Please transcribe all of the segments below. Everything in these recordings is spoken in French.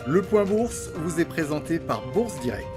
Le Point Bourse vous est présenté par Bourse Direct.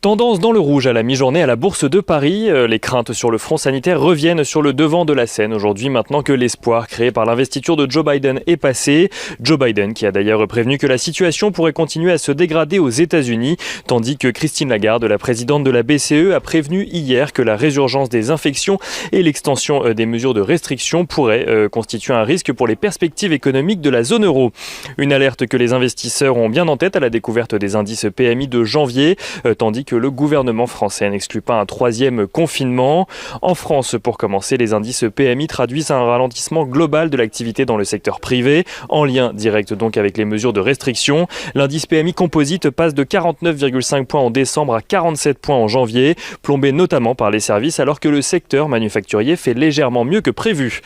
Tendance dans le rouge à la mi-journée à la Bourse de Paris. Les craintes sur le front sanitaire reviennent sur le devant de la scène aujourd'hui maintenant que l'espoir créé par l'investiture de Joe Biden est passé. Joe Biden qui a d'ailleurs prévenu que la situation pourrait continuer à se dégrader aux États-Unis, tandis que Christine Lagarde, la présidente de la BCE, a prévenu hier que la résurgence des infections et l'extension des mesures de restriction pourraient constituer un risque pour les perspectives économiques de la zone euro. Une alerte que les investisseurs ont bien en tête à la découverte des indices PMI de janvier, tandis que le gouvernement français n'exclut pas un troisième confinement. En France, pour commencer, les indices PMI traduisent un ralentissement global de l'activité dans le secteur privé, en lien direct donc avec les mesures de restriction. L'indice PMI composite passe de 49,5 points en décembre à 47 points en janvier, plombé notamment par les services alors que le secteur manufacturier fait légèrement mieux que prévu.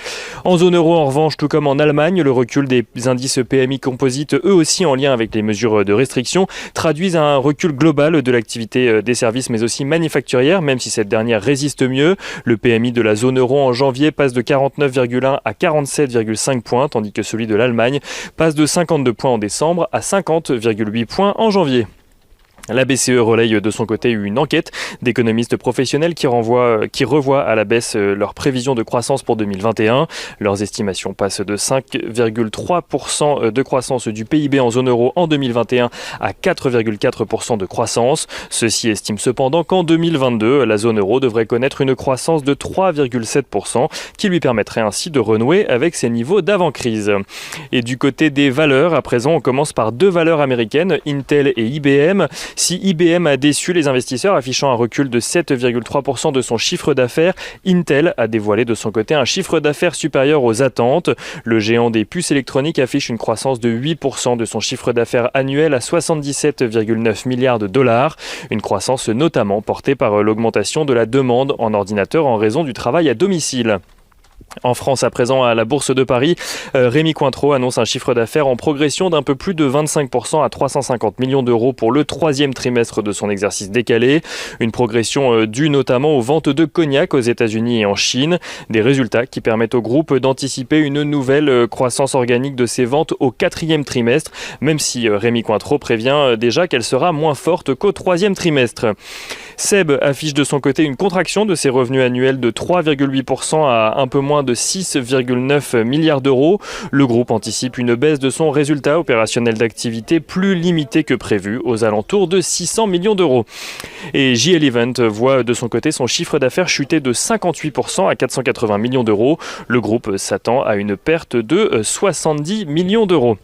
En zone euro, en revanche, tout comme en Allemagne, le recul des indices PMI composites, eux aussi en lien avec les mesures de restriction, traduisent un recul global de l'activité des services mais aussi manufacturière, même si cette dernière résiste mieux. Le PMI de la zone euro en janvier passe de 49,1 à 47,5 points, tandis que celui de l'Allemagne passe de 52 points en décembre à 50,8 points en janvier. La BCE relaye de son côté une enquête d'économistes professionnels qui revoient à la baisse leurs prévisions de croissance pour 2021. Leurs estimations passent de 5,3% de croissance du PIB en zone euro en 2021 à 4,4% de croissance. Ceux-ci estiment cependant qu'en 2022, la zone euro devrait connaître une croissance de 3,7% qui lui permettrait ainsi de renouer avec ses niveaux d'avant-crise. Et du côté des valeurs, à présent, on commence par deux valeurs américaines, Intel et IBM. Si IBM a déçu les investisseurs, affichant un recul de 7,3% de son chiffre d'affaires, Intel a dévoilé de son côté un chiffre d'affaires supérieur aux attentes. Le géant des puces électroniques affiche une croissance de 8% de son chiffre d'affaires annuel à 77,9 milliards de dollars. Une croissance notamment portée par l'augmentation de la demande en ordinateur en raison du travail à domicile. En France, à présent, à la Bourse de Paris, Rémi Cointreau annonce un chiffre d'affaires en progression d'un peu plus de 25% à 350 millions d'euros pour le troisième trimestre de son exercice décalé. Une progression due notamment aux ventes de cognac aux États-Unis et en Chine. Des résultats qui permettent au groupe d'anticiper une nouvelle croissance organique de ses ventes au quatrième trimestre, même si Rémi Cointreau prévient déjà qu'elle sera moins forte qu'au troisième trimestre. SEB affiche de son côté une contraction de ses revenus annuels de 3,8% à un peu moins de 6,9 milliards d'euros. Le groupe anticipe une baisse de son résultat opérationnel d'activité plus limité que prévu, aux alentours de 600 millions d'euros. Et JL Event voit de son côté son chiffre d'affaires chuter de 58% à 480 millions d'euros. Le groupe s'attend à une perte de 70 millions d'euros.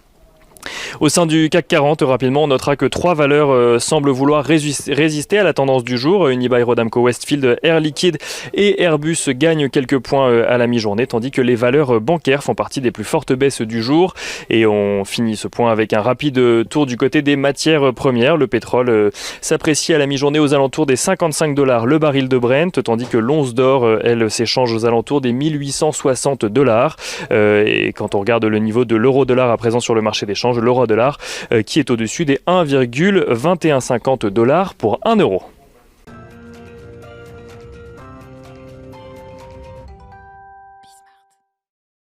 Au sein du CAC 40, rapidement, on notera que trois valeurs semblent vouloir résister à la tendance du jour. Unibail-Rodamco-Westfield, Air Liquide et Airbus gagnent quelques points à la mi-journée, tandis que les valeurs bancaires font partie des plus fortes baisses du jour. Et on finit ce point avec un rapide tour du côté des matières premières. Le pétrole s'apprécie à la mi-journée aux alentours des $55 le baril de Brent, tandis que l'once d'or, elle, s'échange aux alentours des $1860. Et quand on regarde le niveau de l'euro-dollar à présent sur le marché d'échange, l'euro-dollar qui est au-dessus des 1,2150 $ pour 1 euro.